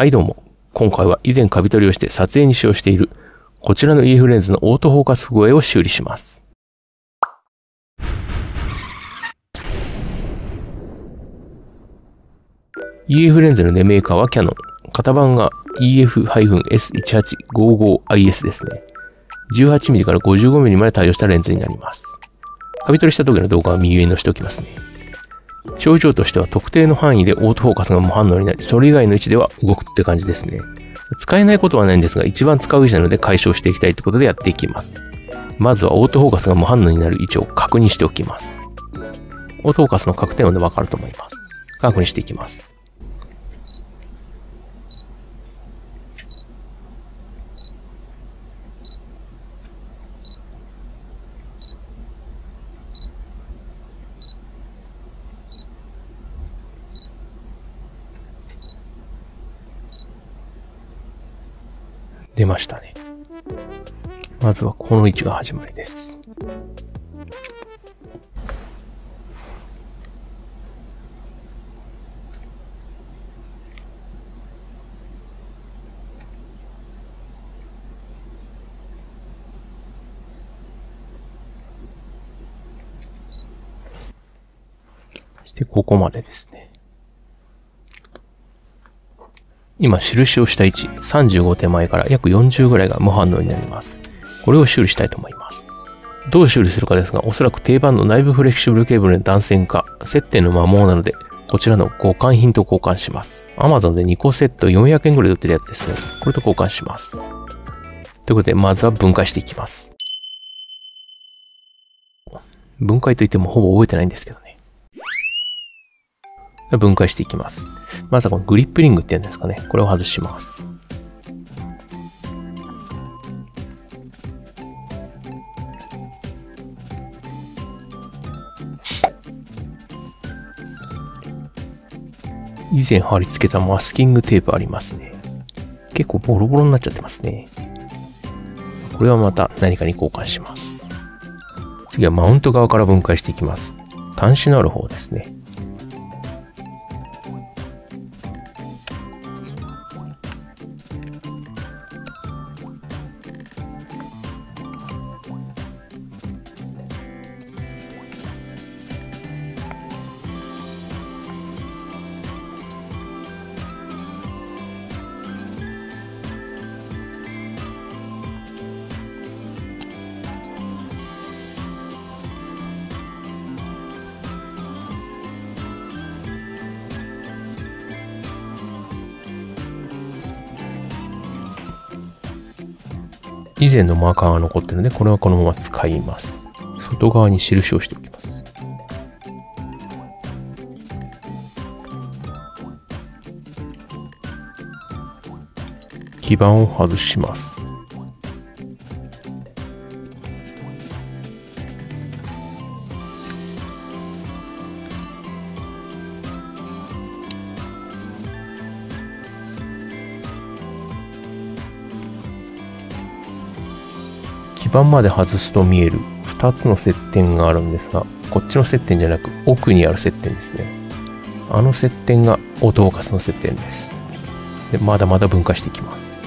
はいどうも。今回は以前カビ取りをして撮影に使用しているこちらの EF レンズのオートフォーカス不具合を修理します。EF レンズのメーカーはキヤノン。型番が EF-S1855IS ですね。18mm から 55mm まで対応したレンズになります。カビ取りした時の動画は右上に載せておきますね。症状としては特定の範囲でオートフォーカスが無反応になり、それ以外の位置では動くって感じですね。使えないことはないんですが、一番使う位置なので解消していきたいってことでやっていきます。まずはオートフォーカスが無反応になる位置を確認しておきます。オートフォーカスの確定音でわかると思います。確認していきます。出ましたね。まずはこの位置が始まりです。そしてここまでですね。今、印をした位置、35手前から約40ぐらいが無反応になります。これを修理したいと思います。どう修理するかですが、おそらく定番の内部フレキシブルケーブルの断線か、接点の摩耗なので、こちらの互換品と交換します。Amazon で2個セット400円ぐらいで売ってるやつですね。これと交換します。ということで、まずは分解していきます。分解といってもほぼ覚えてないんですけどね。分解していきます。まずはこのグリップリングっていうんですかね。これを外します。以前貼り付けたマスキングテープありますね。結構ボロボロになっちゃってますね。これはまた何かに交換します。次はマウント側から分解していきます。端子のある方ですね。以前のマーカーが残ってるので、これはこのまま使います。外側に印をしておきます。基板を外します。基板まで外すと見える2つの接点があるんですが、こっちの接点じゃなく奥にある接点ですね。あの接点がオートフォーカスの接点です。で、まだまだ分解していきます。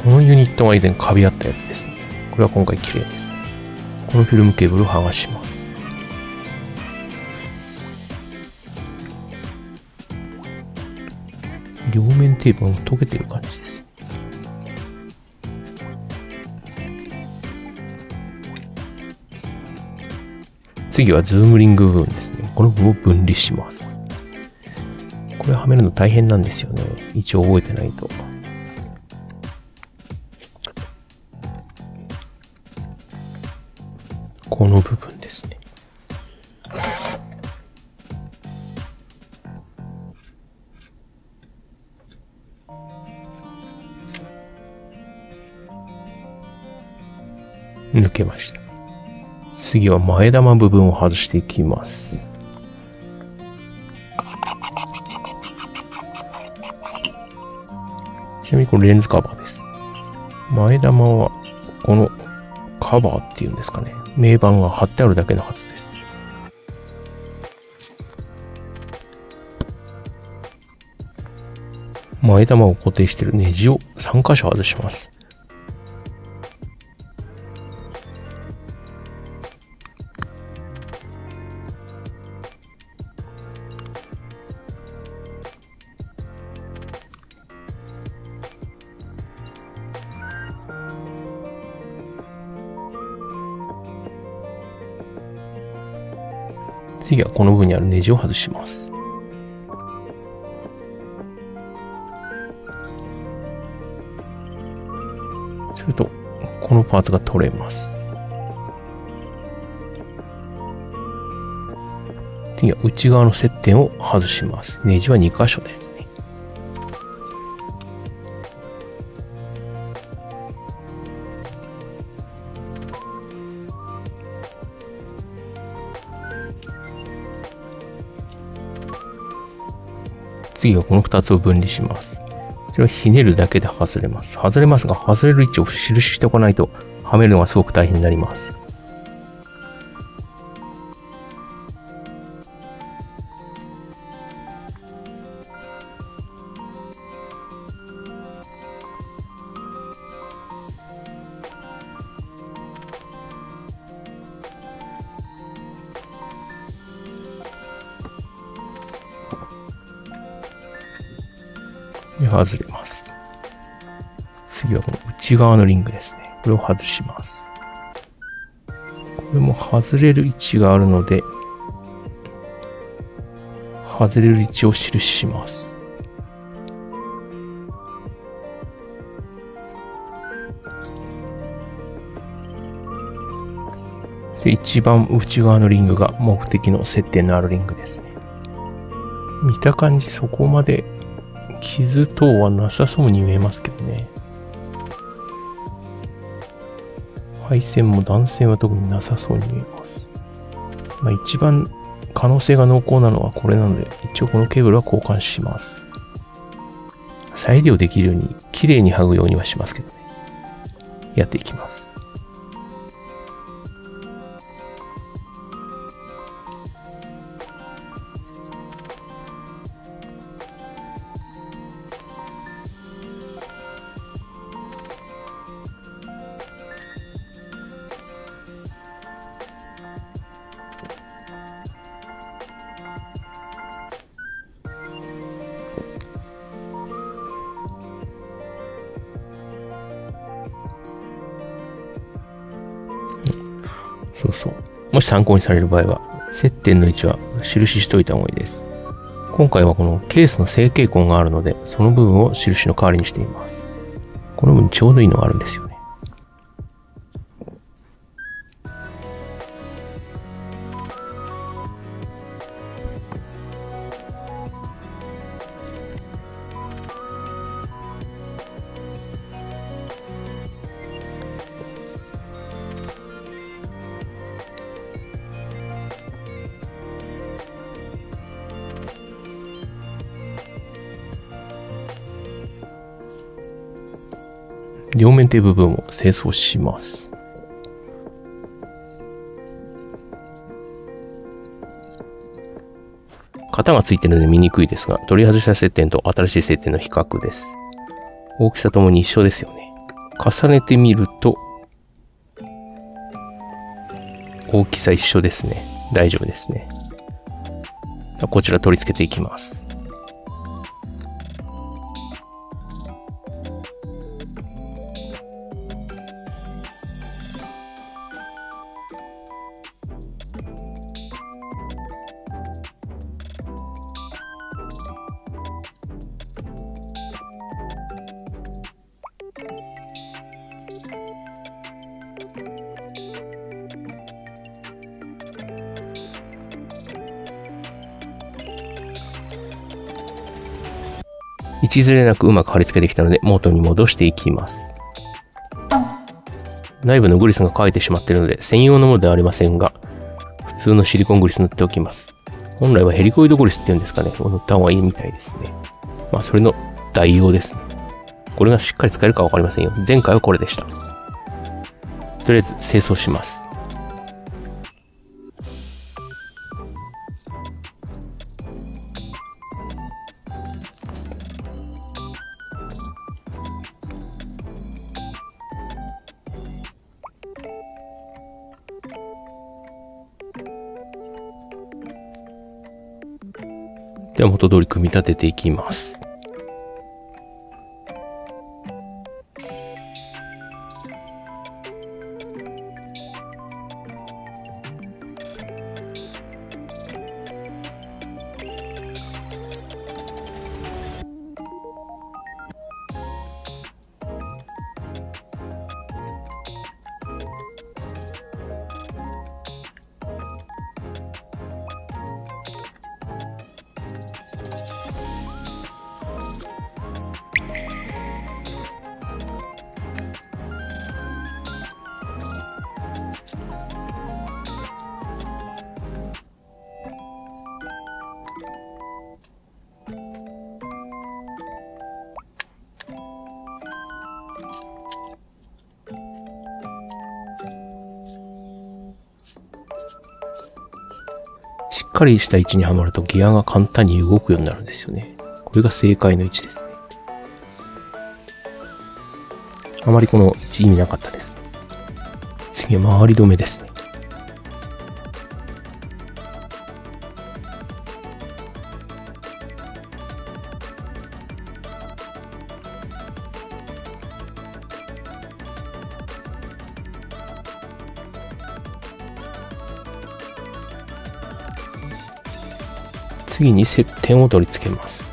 このユニットが以前カビあったやつですね。これは今回綺麗ですね。このフィルムケーブルを剥がします。両面テープが溶けてる感じです。次はズームリング部分ですね。この部分を分離します。これはめるの大変なんですよね。一応覚えてないと。この部分ですね。抜けました。次は前玉部分を外していきます。ちなみにこれレンズカバーです。前玉はこのカバーっていうんですかね。名板が貼ってあるだけのはずです。前玉を固定しているネジを3箇所外します。次はこの部分にあるネジを外します。すると、このパーツが取れます。次は内側の接点を外します。ネジは2箇所ですね。次はこの2つを分離します。それをひねるだけで外れます。外れますが、外れる位置を印しておかないと、はめるのがすごく大変になります。外れます。次はこの内側のリングですね。これを外します。これも外れる位置があるので、外れる位置を印します。で、一番内側のリングが目的の接点のあるリングですね。見た感じそこまで傷等はなさそうに見えますけどね。配線も断線は特になさそうに見えます。まあ一番可能性が濃厚なのはこれなので、一応このケーブルは交換します。再利用できるように綺麗に剥ぐようにはしますけどね。やっていきます。そうそう。もし参考にされる場合は、接点の位置は印しといた方がいいです。今回はこのケースの成形痕があるので、その部分を印の代わりにしています。この部分ちょうどいいのがあるんですよね。両面テープ部分を清掃します。型がついているので見にくいですが、取り外した接点と新しい接点の比較です。大きさともに一緒ですよね。重ねてみると、大きさ一緒ですね。大丈夫ですね。こちら取り付けていきます。道ずれなくうまく貼り付けてきたので元に戻していきます。内部のグリスが乾いてしまっているので専用のものではありませんが、普通のシリコングリス塗っておきます。本来はヘリコイドグリスっていうんですかね、を塗った方がいいみたいですね。まあそれの代用ですね。これがしっかり使えるかわかりませんよ。前回はこれでした。とりあえず清掃します。では元通り組み立てていきます。しっかりした位置にはまるとギアが簡単に動くようになるんですよね。これが正解の位置ですね。あまりこの位置意味なかったです。次は回り止めですね。次に接点を取り付けます。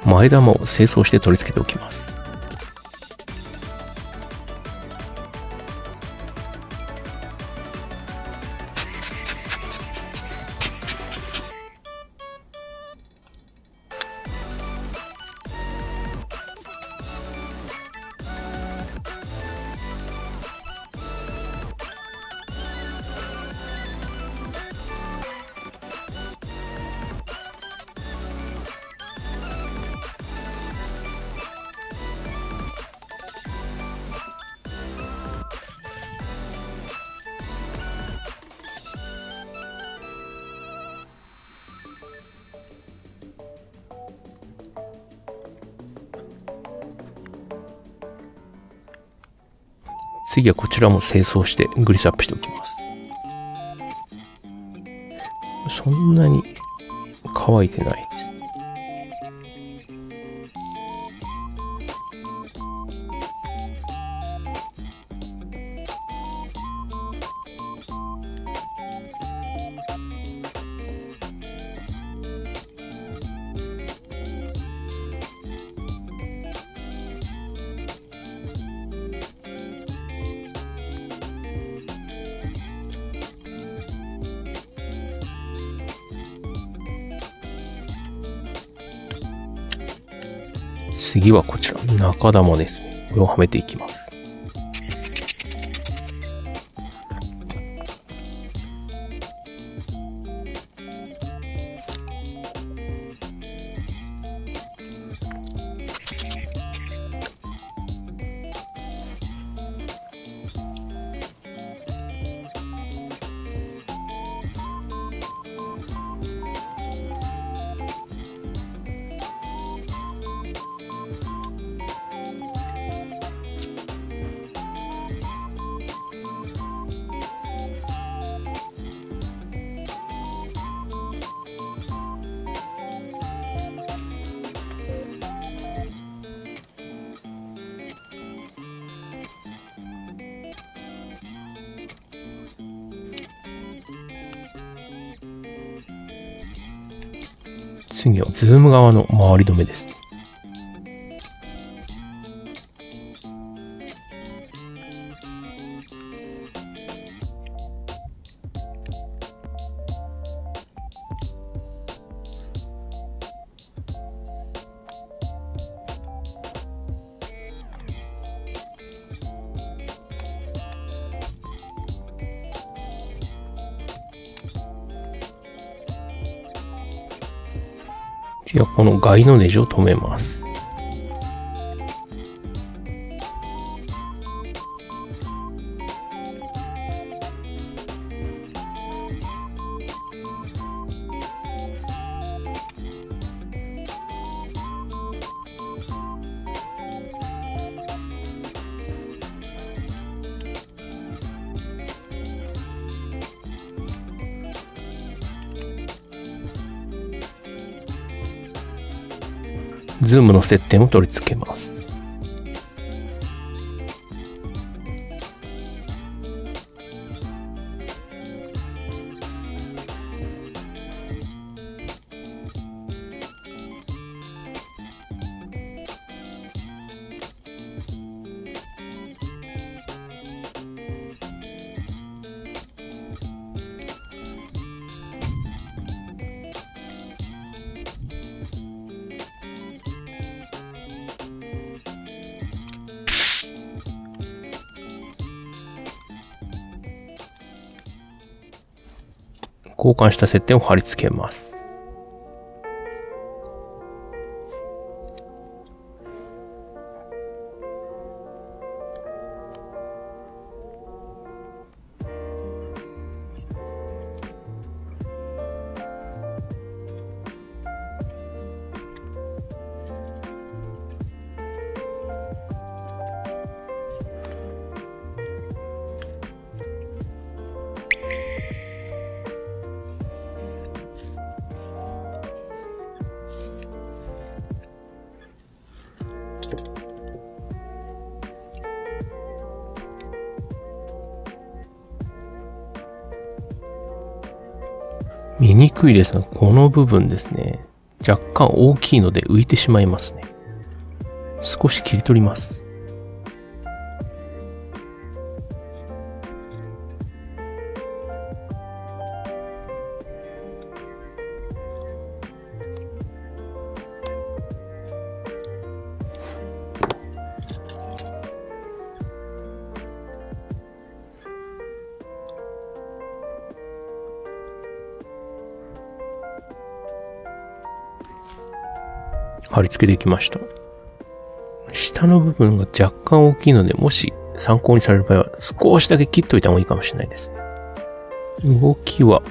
前玉を清掃して取り付けておきます。次はこちらも清掃してグリスアップしておきます。そんなに乾いてないです。次はこちら、中玉ですね。これをはめていきます。次はズーム側の回り止めです。次はこの外のネジを止めます。ズームの接点を取り付けます。交換した接点を貼り付けます。見にくいですが、この部分ですね。若干大きいので浮いてしまいますね。少し切り取ります。貼り付けてきました。下の部分が若干大きいので、もし参考にされる場合は少しだけ切っといた方がいいかもしれないですね。動きは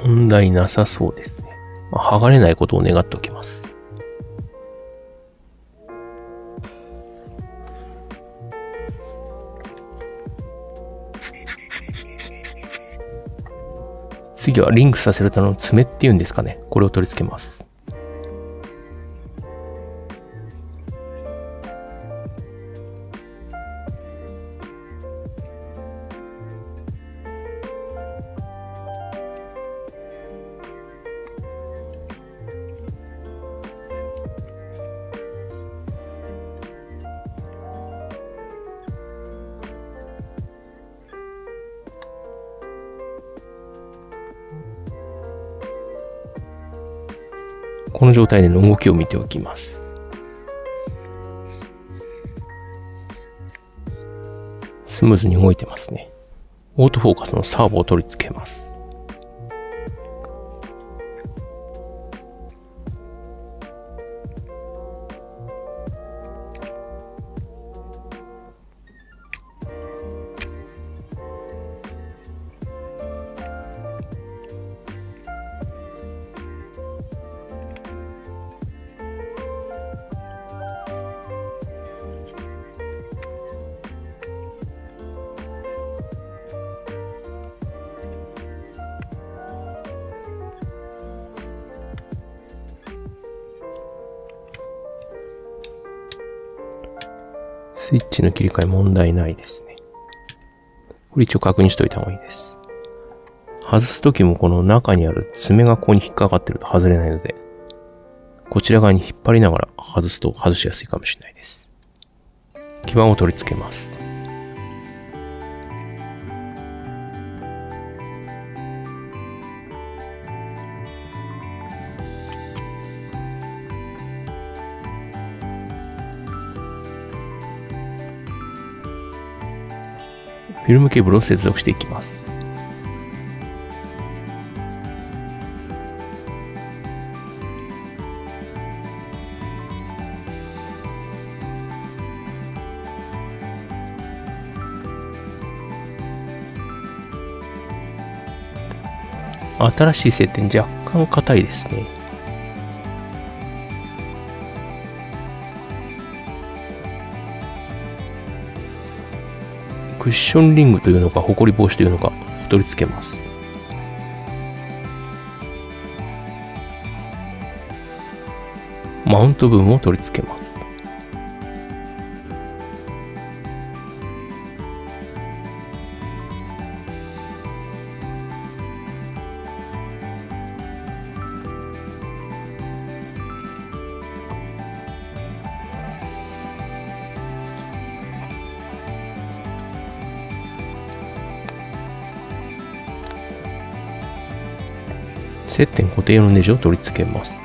問題なさそうですね。剥がれないことを願っておきます。次はリンクさせるための爪っていうんですかね。これを取り付けます。この状態での動きを見ておきます。スムーズに動いてますね。オートフォーカスのサーボを取り付けます。スイッチの切り替え問題ないですね。これ一応確認しといた方がいいです。外すときもこの中にある爪がここに引っかかってると外れないので、こちら側に引っ張りながら外すと外しやすいかもしれないです。基板を取り付けます。フィルムケーブルを接続していきます。新しい接点若干硬いですね。クッションリングというのか、ホコリ防止というのか、取り付けます。マウント部分を取り付けます。接点固定用のネジを取り付けます。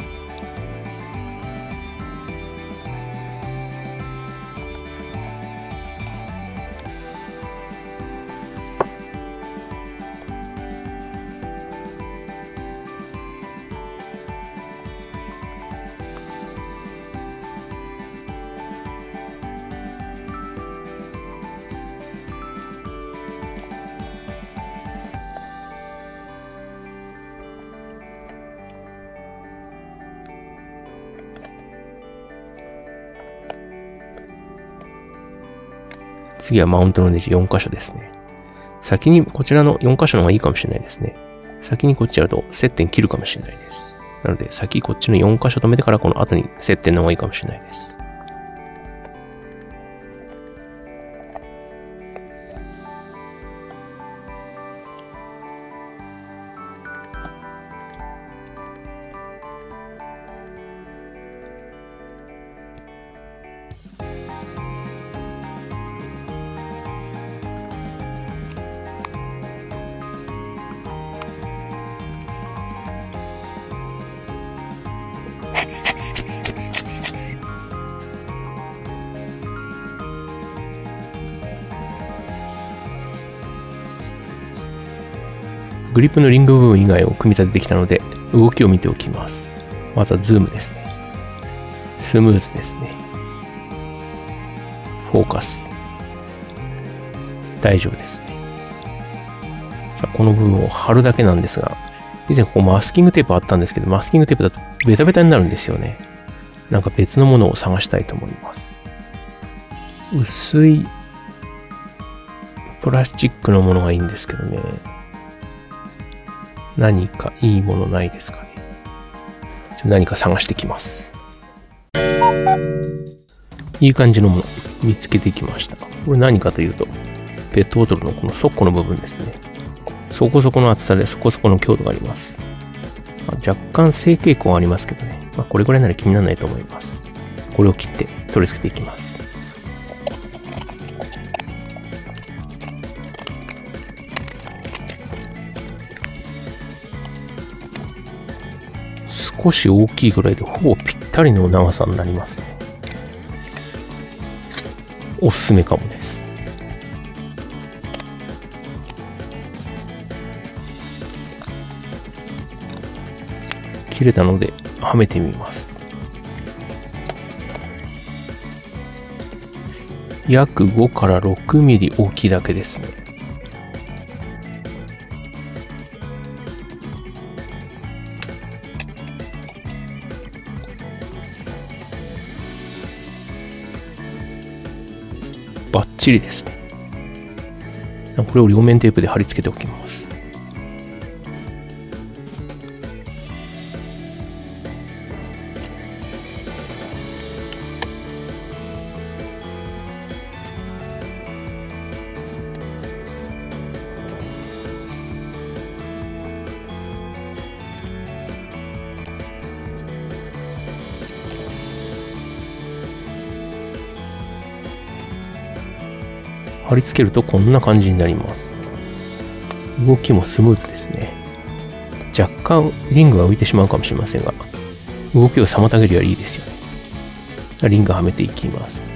次はマウントのネジ4箇所ですね。先にこちらの4箇所の方がいいかもしれないですね。先にこっちやると接点切るかもしれないです。なので先こっちの4箇所止めてからこの後に接点の方がいいかもしれないです。グリップのリング部分以外を組み立ててきたので、動きを見ておきます。まずはズームですね。スムーズですね。フォーカス。大丈夫ですね。さあこの部分を貼るだけなんですが、以前ここマスキングテープあったんですけど、マスキングテープだとベタベタになるんですよね。なんか別のものを探したいと思います。薄いプラスチックのものがいいんですけどね。何かいいものないですかね。何か探してきます。いい感じのもの見つけてきました。これ何かというと、ペットボトルのこの底の部分ですね。そこそこの厚さでそこそこの強度があります。若干正傾向がありますけどね。これぐらいなら気にならないと思います。これを切って取り付けていきます。少し大きいぐらいでほぼぴったりの長さになりますね。おすすめかもです。切れたので、はめてみます。約5から6ミリ大きいだけですね。バッチリですね。これを両面テープで貼り付けておきます。貼り付けるとこんな感じになります。動きもスムーズですね。若干リングが浮いてしまうかもしれませんが、動きを妨げるよりいいですよね。リングはめていきます。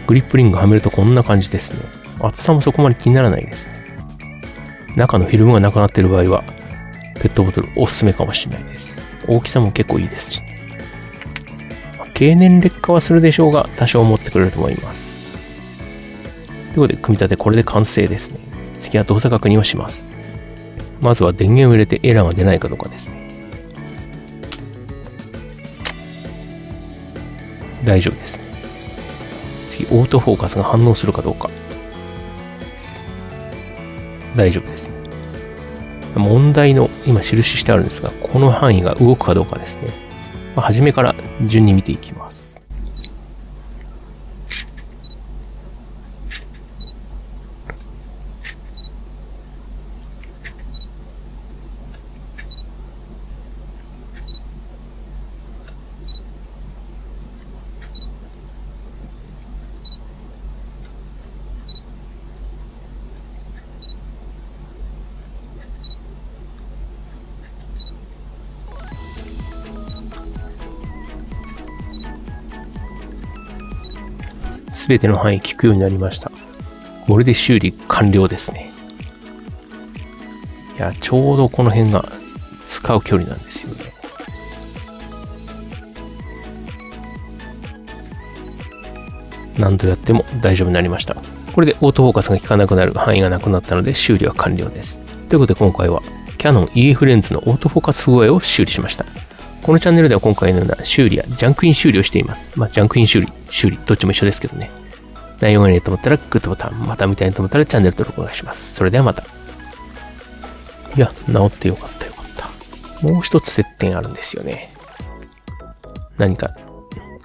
グリップリングはめるとこんな感じですね。厚さもそこまで気にならないですね。中のフィルムがなくなっている場合は、ペットボトルおすすめかもしれないです。大きさも結構いいですしね。経年劣化はするでしょうが、多少持ってくれると思います。ということで、組み立てこれで完成ですね。次は動作確認をします。まずは電源を入れてエラーが出ないかどうかですね。大丈夫ですね。次、オートフォーカスが反応するかどうか。大丈夫ですね。問題の今印してあるんですが、この範囲が動くかどうかですね。初めから順に見ていきます。すべての範囲効くようになりました。これで修理完了ですね。いや、ちょうどこの辺が使う距離なんですよね。何度やっても大丈夫になりました。これでオートフォーカスが効かなくなる範囲がなくなったので修理は完了です。ということで今回はキヤノン EF レンズのオートフォーカス不具合を修理しました。このチャンネルでは今回のような修理やジャンクイン修理をしています。ジャンクイン修理、どっちも一緒ですけどね。内容がいいと思ったらグッドボタン、また見たいと思ったらチャンネル登録お願いします。それではまた。いや、治ってよかったよかった。もう一つ接点あるんですよね。何か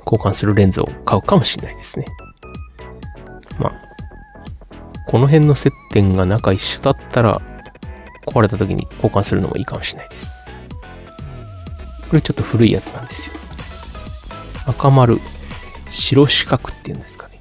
交換するレンズを買うかもしれないですね。この辺の接点が中一緒だったら壊れた時に交換するのもいいかもしれないです。これちょっと古いやつなんですよ。赤丸、白四角っていうんですかね。